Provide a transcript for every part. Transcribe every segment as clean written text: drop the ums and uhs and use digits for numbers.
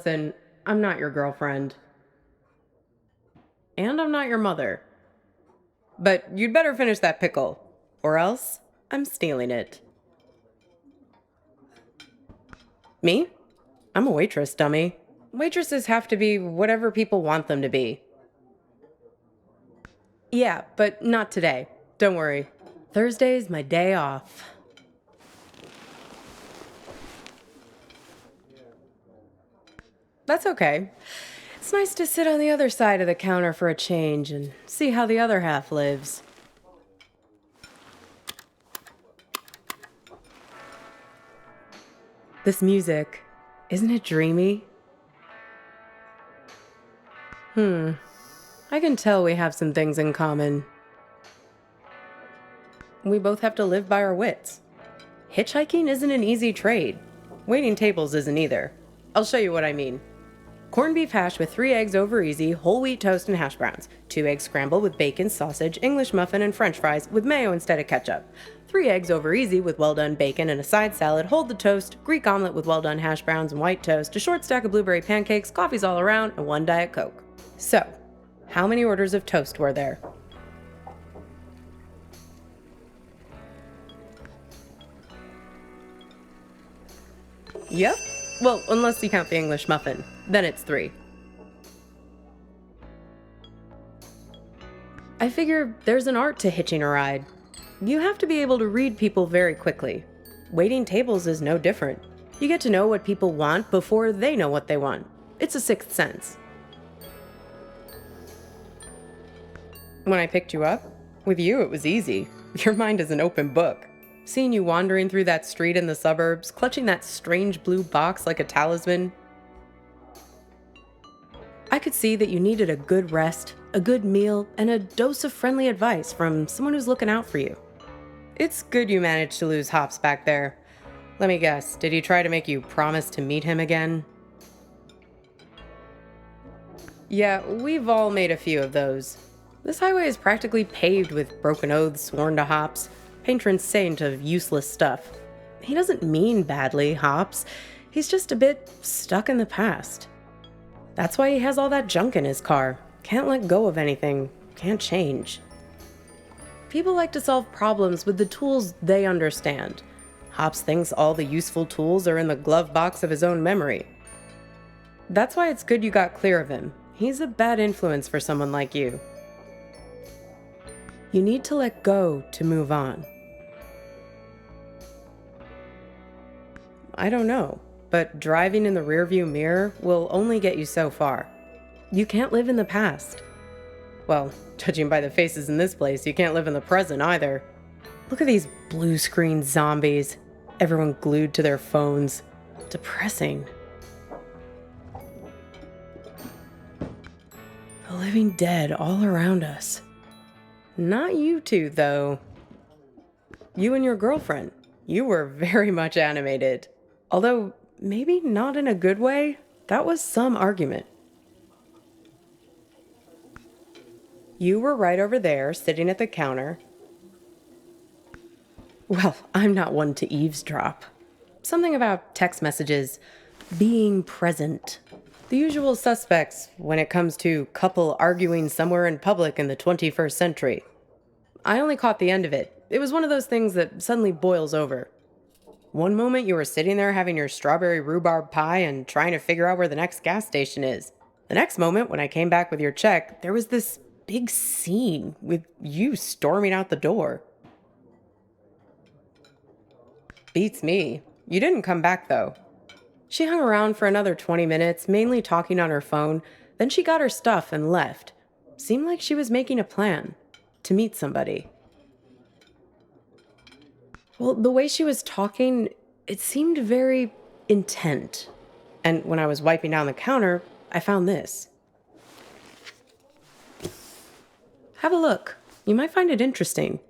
Listen, I'm not your girlfriend. And I'm not your mother. But you'd better finish that pickle, or else I'm stealing it. Me? I'm a waitress, dummy. Waitresses have to be whatever people want them to be. Yeah, but not today. Don't worry. Thursday's my day off. That's okay. It's nice to sit on the other side of the counter for a change and see how the other half lives. This music, isn't it dreamy? I can tell we have some things in common. We both have to live by our wits. Hitchhiking isn't an easy trade. Waiting tables isn't either. I'll show you what I mean. Corned beef hash with 3 eggs over easy, whole wheat toast and hash browns. 2 eggs scrambled with bacon, sausage, English muffin, and french fries with mayo instead of ketchup. 3 eggs over easy with well-done bacon and a side salad, hold the toast, Greek omelet with well-done hash browns and white toast, a short stack of blueberry pancakes, coffees all around, and 1 Diet Coke. So, how many orders of toast were there? Yep. Well, unless you count the English muffin. Then it's 3. I figure there's an art to hitching a ride. You have to be able to read people very quickly. Waiting tables is no different. You get to know what people want before they know what they want. It's a sixth sense. When I picked you up, with you it was easy. Your mind is an open book. Seeing you wandering through that street in the suburbs, clutching that strange blue box like a talisman, I could see that you needed a good rest, a good meal, and a dose of friendly advice from someone who's looking out for you. It's good you managed to lose Hops back there. Let me guess, did he try to make you promise to meet him again? Yeah, we've all made a few of those. This highway is practically paved with broken oaths sworn to Hops, patron saint of useless stuff. He doesn't mean badly, Hops. He's just a bit stuck in the past. That's why he has all that junk in his car. Can't let go of anything. Can't change. People like to solve problems with the tools they understand. Hops thinks all the useful tools are in the glove box of his own memory. That's why it's good you got clear of him. He's a bad influence for someone like you. You need to let go to move on. I don't know, but driving in the rearview mirror will only get you so far. You can't live in the past. Well, judging by the faces in this place, you can't live in the present either. Look at these blue screen zombies. Everyone glued to their phones. Depressing. The living dead all around us. Not you two, though. You and your girlfriend. You were very much animated. Although, maybe not in a good way. That was some argument. You were right over there, sitting at the counter. Well, I'm not one to eavesdrop. Something about text messages, being present. The usual suspects when it comes to couple arguing somewhere in public in the 21st century. I only caught the end of it. It was one of those things that suddenly boils over. One moment you were sitting there having your strawberry rhubarb pie and trying to figure out where the next gas station is. The next moment, when I came back with your check, there was this big scene with you storming out the door. Beats me. You didn't come back, though. She hung around for another 20 minutes, mainly talking on her phone. Then she got her stuff and left. Seemed like she was making a plan to meet somebody. Well, the way she was talking, it seemed very intent. And when I was wiping down the counter, I found this. Have a look. You might find it interesting.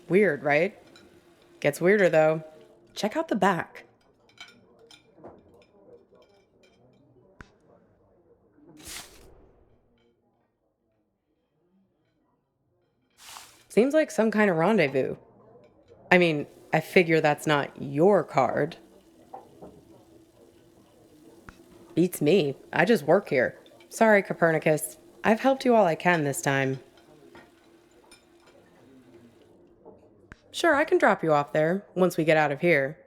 Weird, right? Gets weirder, though. Check out the back. Seems like some kind of rendezvous. I mean, I figure that's not your card. Beats me. I just work here. Sorry, Copernicus. I've helped you all I can this time. Sure, I can drop you off there once we get out of here.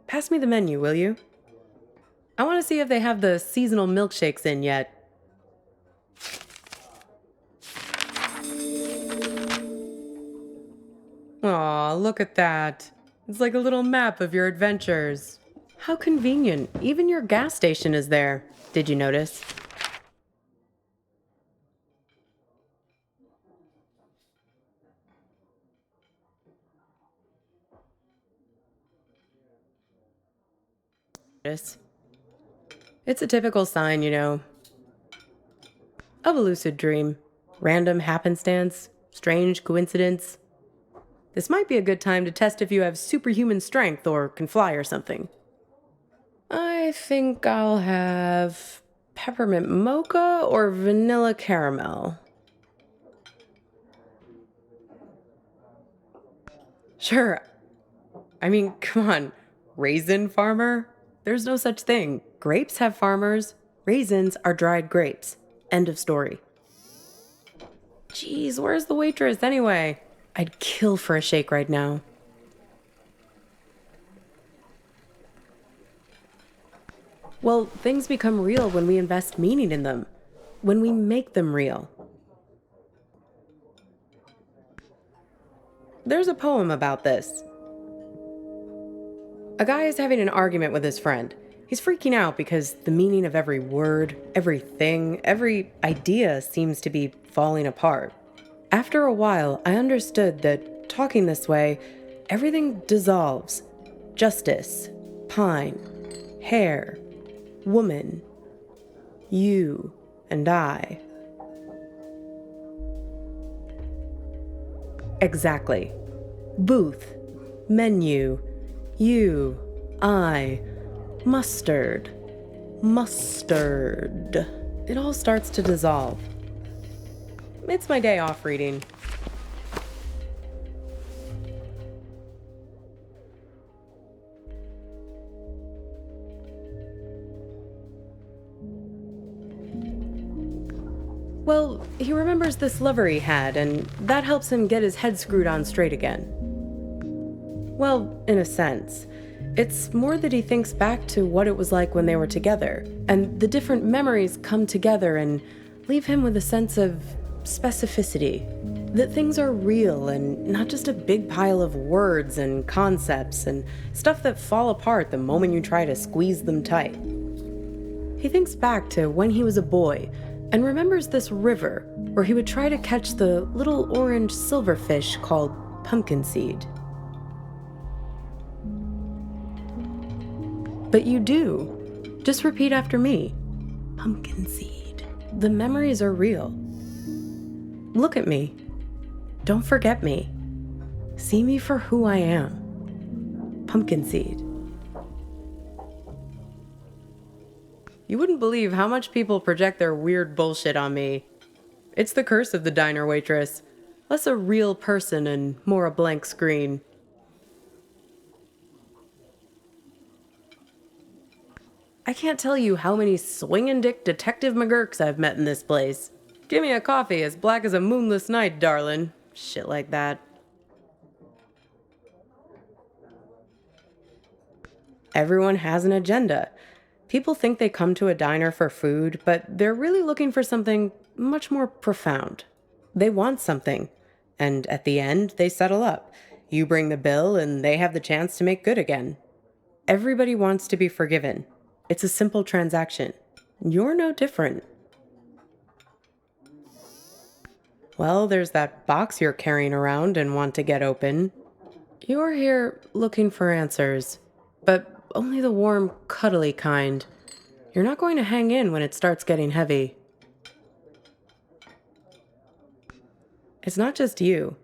Pass me the menu, will you? I want to see if they have the seasonal milkshakes in yet. Aw, look at that. It's like a little map of your adventures. How convenient. Even your gas station is there. Did you notice? It's a typical sign, you know, of a lucid dream. Random happenstance, strange coincidence. This might be a good time to test if you have superhuman strength or can fly or something. I think I'll have peppermint mocha or vanilla caramel. Sure. I mean, come on. Raisin farmer? There's no such thing. Grapes have farmers. Raisins are dried grapes. End of story. Jeez, where's the waitress anyway? I'd kill for a shake right now. Well, things become real when we invest meaning in them. When we make them real. There's a poem about this. A guy is having an argument with his friend. He's freaking out because the meaning of every word, everything, every idea seems to be falling apart. After a while, I understood that talking this way, everything dissolves. Justice, pine, hair, woman, you, and I. Exactly. Booth, menu, you, I, mustard, mustard. It all starts to dissolve. It's my day off reading. Well, he remembers this lover he had, and that helps him get his head screwed on straight again. Well, in a sense. It's more that he thinks back to what it was like when they were together, and the different memories come together and leave him with a sense of specificity. That things are real and not just a big pile of words and concepts and stuff that fall apart the moment you try to squeeze them tight. He thinks back to when he was a boy and remembers this river where he would try to catch the little orange silverfish called pumpkin seed. But you do. Just repeat after me. Pumpkin seed. The memories are real. Look at me. Don't forget me. See me for who I am. Pumpkin seed. You wouldn't believe how much people project their weird bullshit on me. It's the curse of the diner waitress. Less a real person and more a blank screen. I can't tell you how many swingin' dick Detective McGurks I've met in this place. Give me a coffee as black as a moonless night, darlin'. Shit like that. Everyone has an agenda. People think they come to a diner for food, but they're really looking for something much more profound. They want something, and at the end, they settle up. You bring the bill, and they have the chance to make good again. Everybody wants to be forgiven. It's a simple transaction. You're no different. Well, there's that box you're carrying around and want to get open. You're here looking for answers, but only the warm, cuddly kind. You're not going to hang in when it starts getting heavy. It's not just you.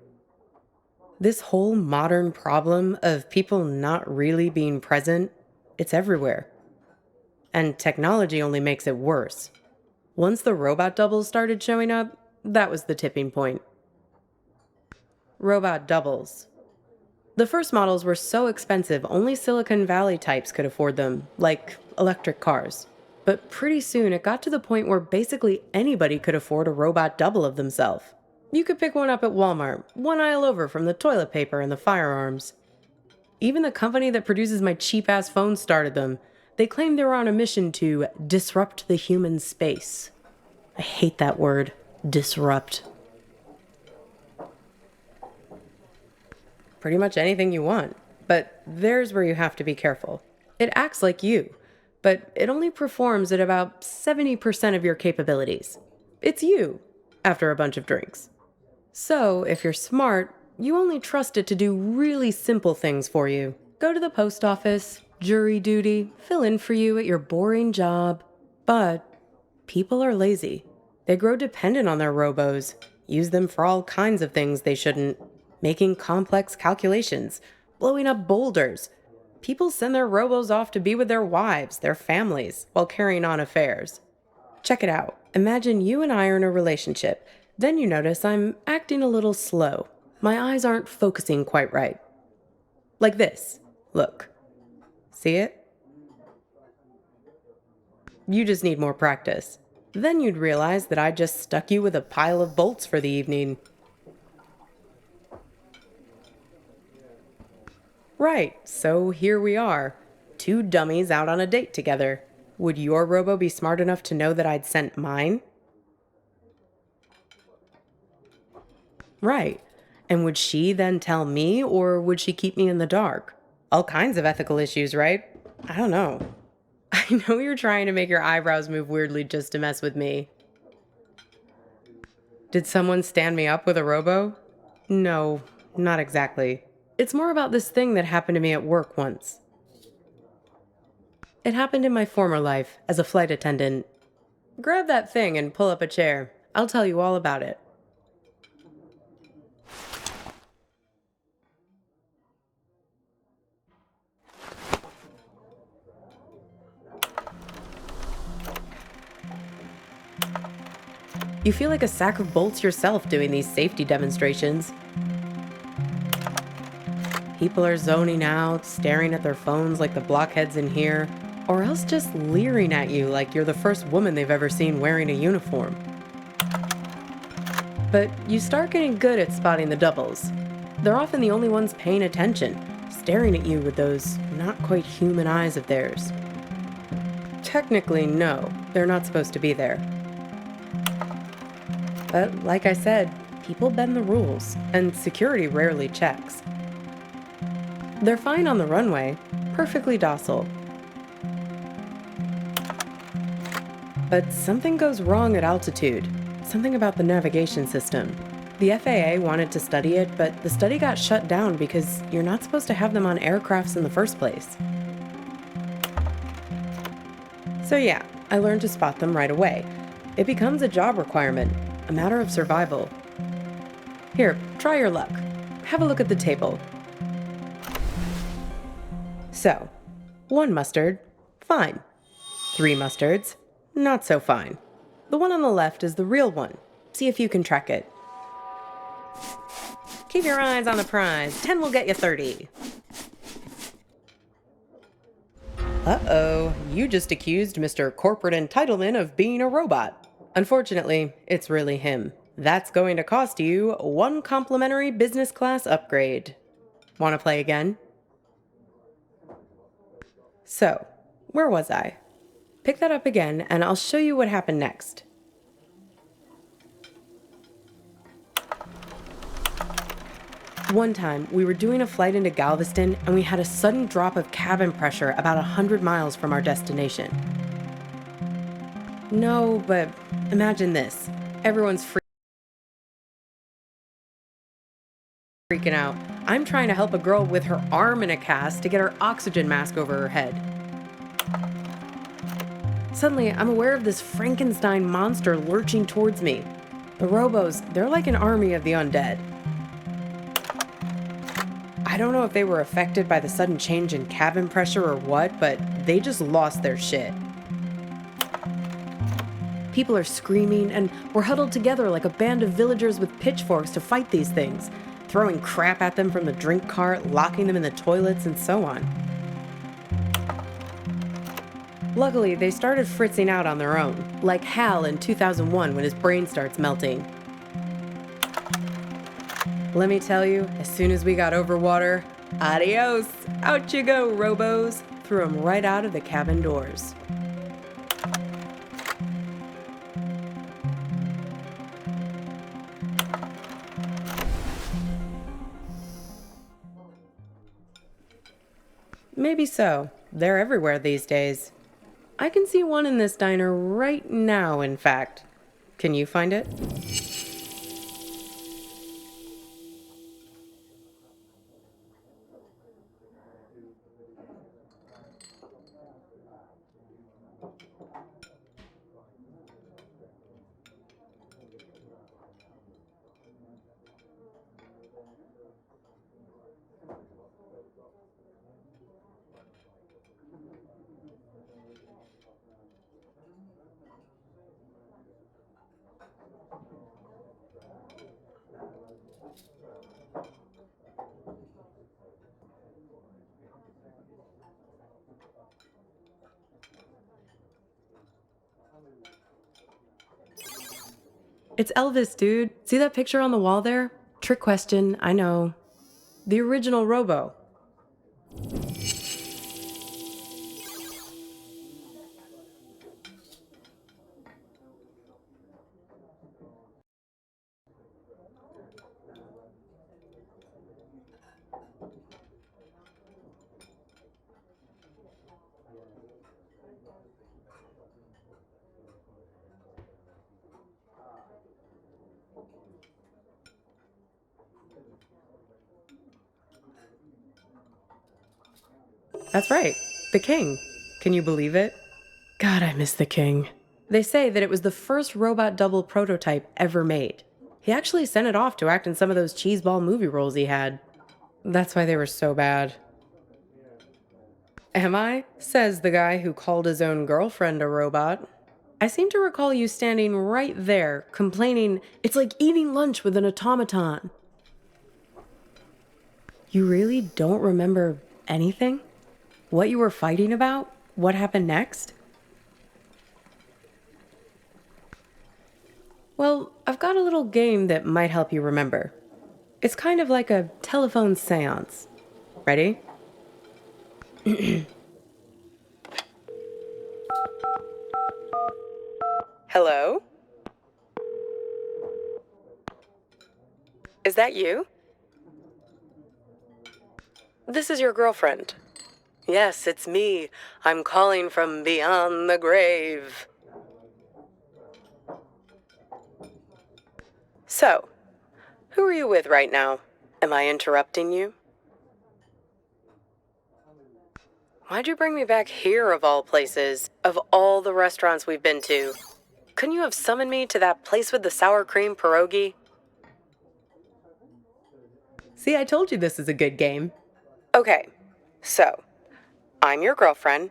This whole modern problem of people not really being present, it's everywhere. And technology only makes it worse. Once the robot doubles started showing up, that was the tipping point. Robot doubles. The first models were so expensive, only Silicon Valley types could afford them, like electric cars. But pretty soon it got to the point where basically anybody could afford a robot double of themselves. You could pick one up at Walmart, one aisle over from the toilet paper and the firearms. Even the company that produces my cheap-ass phone started them. They claimed they were on a mission to disrupt the human space. I hate that word, disrupt. Pretty much anything you want, but there's where you have to be careful. It acts like you, but it only performs at about 70% of your capabilities. It's you, after a bunch of drinks. So, if you're smart, you only trust it to do really simple things for you. Go to the post office, jury duty, fill in for you at your boring job. But people are lazy. They grow dependent on their robos, use them for all kinds of things they shouldn't, making complex calculations, blowing up boulders. People send their robos off to be with their wives, their families, while carrying on affairs. Check it out. Imagine you and I are in a relationship. Then you notice I'm acting a little slow. My eyes aren't focusing quite right. Like this. Look. See it? You just need more practice. Then you'd realize that I just stuck you with a pile of bolts for the evening. Right, so here we are. Two dummies out on a date together. Would your robo be smart enough to know that I'd sent mine? Right. And would she then tell me, or would she keep me in the dark? All kinds of ethical issues, right? I don't know. I know you're trying to make your eyebrows move weirdly just to mess with me. Did someone stand me up with a robo? No, not exactly. It's more about this thing that happened to me at work once. It happened in my former life as a flight attendant. Grab that thing and pull up a chair. I'll tell you all about it. You feel like a sack of bolts yourself doing these safety demonstrations. People are zoning out, staring at their phones like the blockheads in here, or else just leering at you like you're the first woman they've ever seen wearing a uniform. But you start getting good at spotting the doubles. They're often the only ones paying attention, staring at you with those not quite human eyes of theirs. Technically, no, they're not supposed to be there. But like I said, people bend the rules, and security rarely checks. They're fine on the runway, perfectly docile. But something goes wrong at altitude, something about the navigation system. The FAA wanted to study it, but the study got shut down because you're not supposed to have them on aircrafts in the first place. So yeah, I learned to spot them right away. It becomes a job requirement. A matter of survival. Here, try your luck. Have a look at the table. So, 1 mustard, fine. 3 mustards, not so fine. The one on the left is the real one. See if you can track it. Keep your eyes on the prize. 10 will get you 30. Uh-oh, you just accused Mr. Corporate Entitlement of being a robot. Unfortunately, it's really him. That's going to cost you 1 complimentary business class upgrade. Want to play again? So, where was I? Pick that up again, and I'll show you what happened next. One time, we were doing a flight into Galveston, and we had a sudden drop of cabin pressure about 100 miles from our destination. No, but imagine this. Everyone's freaking out. I'm trying to help a girl with her arm in a cast to get her oxygen mask over her head. Suddenly, I'm aware of this Frankenstein monster lurching towards me. The Robos, they're like an army of the undead. I don't know if they were affected by the sudden change in cabin pressure or what, but they just lost their shit. People are screaming, and we're huddled together like a band of villagers with pitchforks to fight these things, throwing crap at them from the drink cart, locking them in the toilets, and so on. Luckily, they started fritzing out on their own, like Hal in 2001 when his brain starts melting. Let me tell you, as soon as we got over water, adios, out you go, Robos. Threw them right out of the cabin doors. Maybe so. They're everywhere these days. I can see one in this diner right now, in fact. Can you find it? It's Elvis, dude. See that picture on the wall there? Trick question, I know. The original Robo. That's right, the King. Can you believe it? God, I miss the King. They say that it was the first robot double prototype ever made. He actually sent it off to act in some of those cheeseball movie roles he had. That's why they were so bad. Am I? Says the guy who called his own girlfriend a robot. I seem to recall you standing right there, complaining, it's like eating lunch with an automaton. You really don't remember anything? What you were fighting about? What happened next? Well, I've got a little game that might help you remember. It's kind of like a telephone seance. Ready? Hello? Is that you? This is your girlfriend. Yes, it's me. I'm calling from beyond the grave. So, who are you with right now? Am I interrupting you? Why'd you bring me back here of all places, of all the restaurants we've been to? Couldn't you have summoned me to that place with the sour cream pierogi? See, I told you this is a good game. Okay, so, I'm your girlfriend.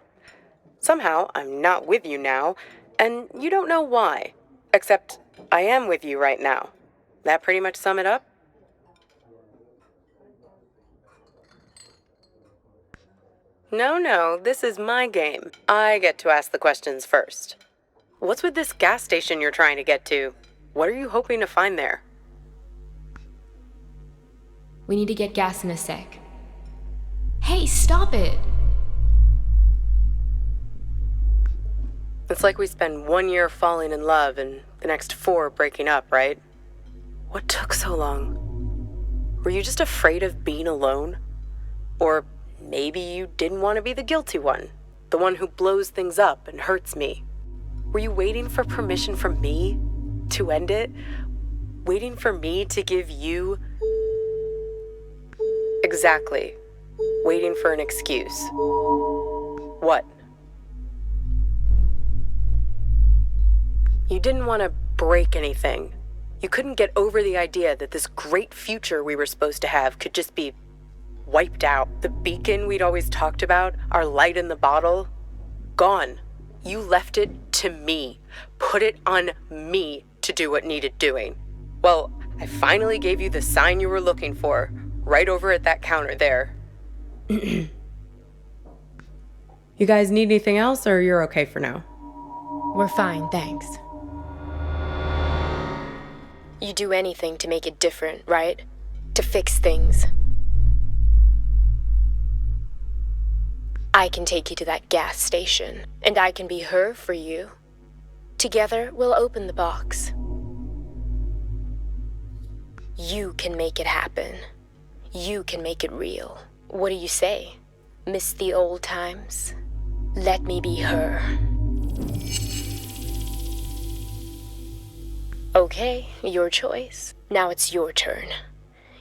Somehow, I'm not with you now, and you don't know why. Except, I am with you right now. That pretty much sum it up? No, this is my game. I get to ask the questions first. What's with this gas station you're trying to get to? What are you hoping to find there? We need to get gas in a sec. Hey, stop it! It's like we spend 1 year falling in love and the next 4 breaking up, right? What took so long? Were you just afraid of being alone? Or maybe you didn't want to be the guilty one, the one who blows things up and hurts me. Were you waiting for permission from me to end it? Waiting for me to give you... Exactly. Waiting for an excuse. What? You didn't want to break anything. You couldn't get over the idea that this great future we were supposed to have could just be wiped out. The beacon we'd always talked about, our light in the bottle, gone. You left it to me. Put it on me to do what needed doing. Well, I finally gave you the sign you were looking for, right over at that counter there. You guys need anything else, or you're okay for now? We're fine, thanks. You do anything to make it different, right? To fix things. I can take you to that gas station, and I can be her for you. Together, we'll open the box. You can make it happen. You can make it real. What do you say? Miss the old times? Let me be her. Okay, your choice. Now it's your turn.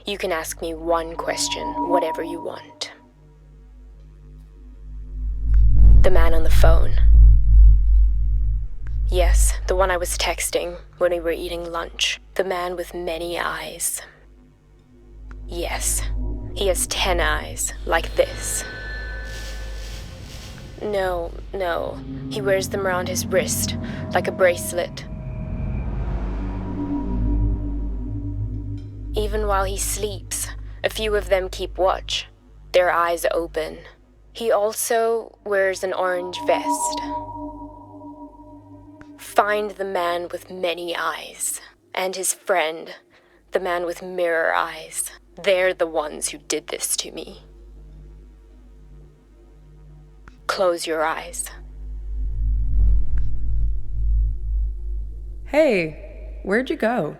You can ask me one question, whatever you want. The man on the phone. Yes, the one I was texting when we were eating lunch. The man with many eyes. Yes, he has 10 eyes, like this. No, he wears them around his wrist, like a bracelet. Even while he sleeps, a few of them keep watch, their eyes open. He also wears an orange vest. Find the man with many eyes, and his friend, the man with mirror eyes. They're the ones who did this to me. Close your eyes. Hey, where'd you go?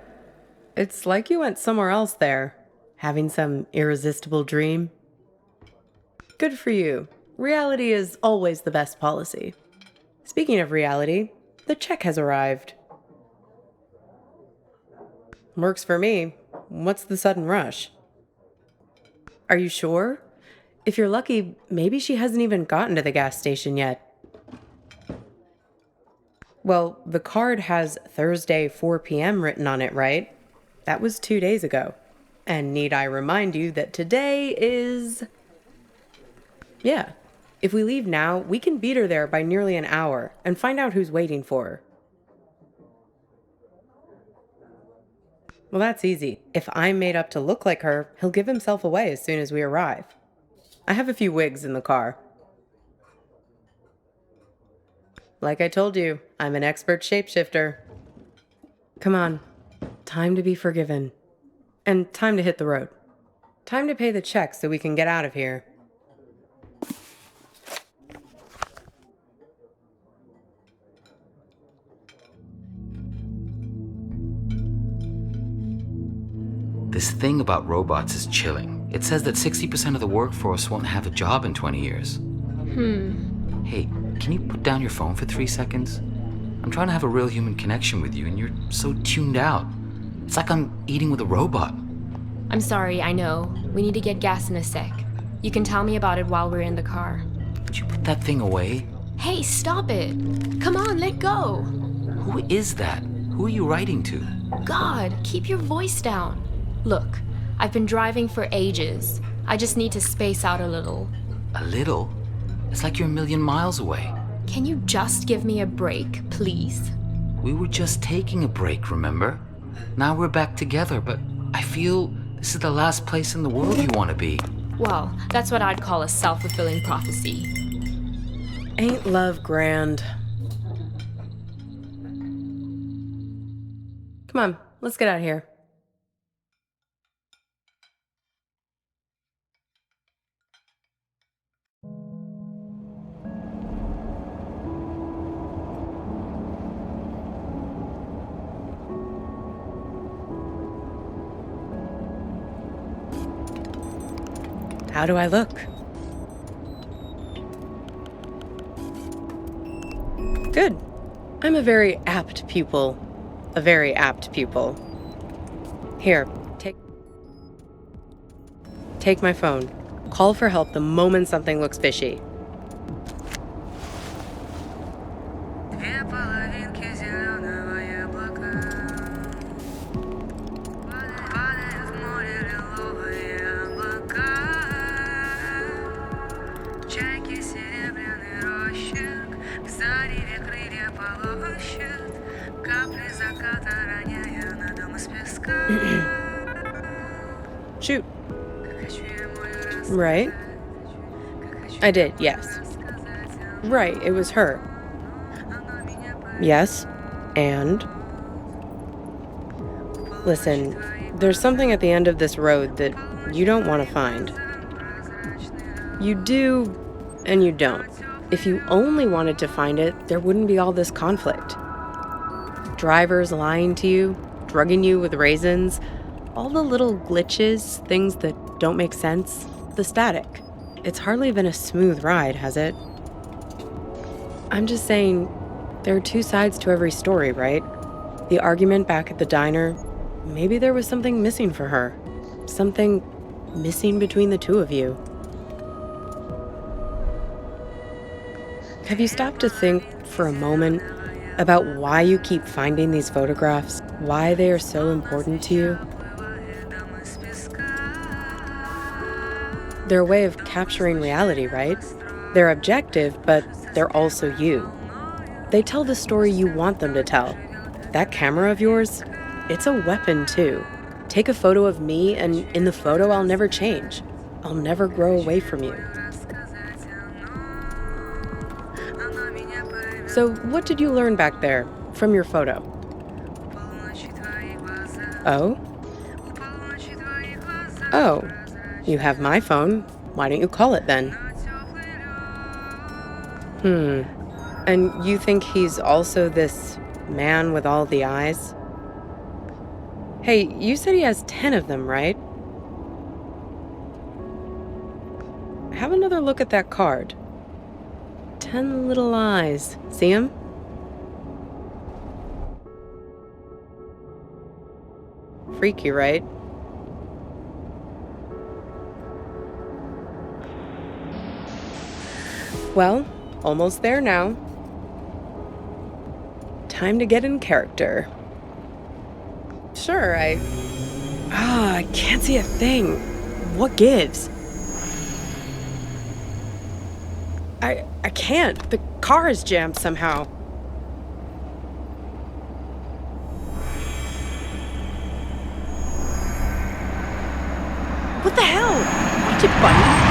It's like you went somewhere else there, having some irresistible dream. Good for you. Reality is always the best policy. Speaking of reality, the check has arrived. Works for me. What's the sudden rush? Are you sure? If you're lucky, maybe she hasn't even gotten to the gas station yet. Well, the card has Thursday 4 p.m. written on it, right? That was 2 days ago. And need I remind you that today is... Yeah. If we leave now, we can beat her there by nearly an hour and find out who's waiting for her. Well, that's easy. If I'm made up to look like her, he'll give himself away as soon as we arrive. I have a few wigs in the car. Like I told you, I'm an expert shapeshifter. Come on. Time to be forgiven. And time to hit the road. Time to pay the check so we can get out of here. This thing about robots is chilling. It says that 60% of the workforce won't have a job in 20 years. Hey, can you put down your phone for 3 seconds? I'm trying to have a real human connection with you, and you're so tuned out. It's like I'm eating with a robot. I'm sorry, I know. We need to get gas in a sec. You can tell me about it while we're in the car. Would you put that thing away? Hey, stop it! Come on, let go! Who is that? Who are you writing to? God, keep your voice down. Look, I've been driving for ages. I just need to space out a little. A little? It's like you're a million miles away. Can you just give me a break, please? We were just taking a break, remember? Now we're back together, but I feel this is the last place in the world you want to be. Well, that's what I'd call a self-fulfilling prophecy. Ain't love grand? Come on, let's get out of here. How do I look? Good. I'm a very apt pupil. A very apt pupil. Here, take my phone. Call for help the moment something looks fishy. Shoot. Right? I did, yes. Right, it was her. Yes, and? Listen, there's something at the end of this road that you don't want to find. You do, and you don't. If you only wanted to find it, there wouldn't be all this conflict. Drivers lying to you, drugging you with raisins, all the little glitches, things that don't make sense, the static. It's hardly been a smooth ride, has it? I'm just saying, there are two sides to every story, right? The argument back at the diner, maybe there was something missing for her. Something missing between the two of you. Have you stopped to think for a moment about why you keep finding these photographs? Why they are so important to you? They're a way of capturing reality, right? They're objective, but they're also you. They tell the story you want them to tell. That camera of yours, it's a weapon too. Take a photo of me, and in the photo I'll never change. I'll never grow away from you. So what did you learn back there from your photo? Oh? Oh, you have my phone. Why don't you call it then? And you think he's also this man with all the eyes? Hey, you said he has 10 of them, right? Have another look at that card. 10 little eyes. See him? Freaky, right? Well, almost there now. Time to get in character. Sure, I can't see a thing. What gives? I can't. The car is jammed somehow. What the hell? Watch it, buddy.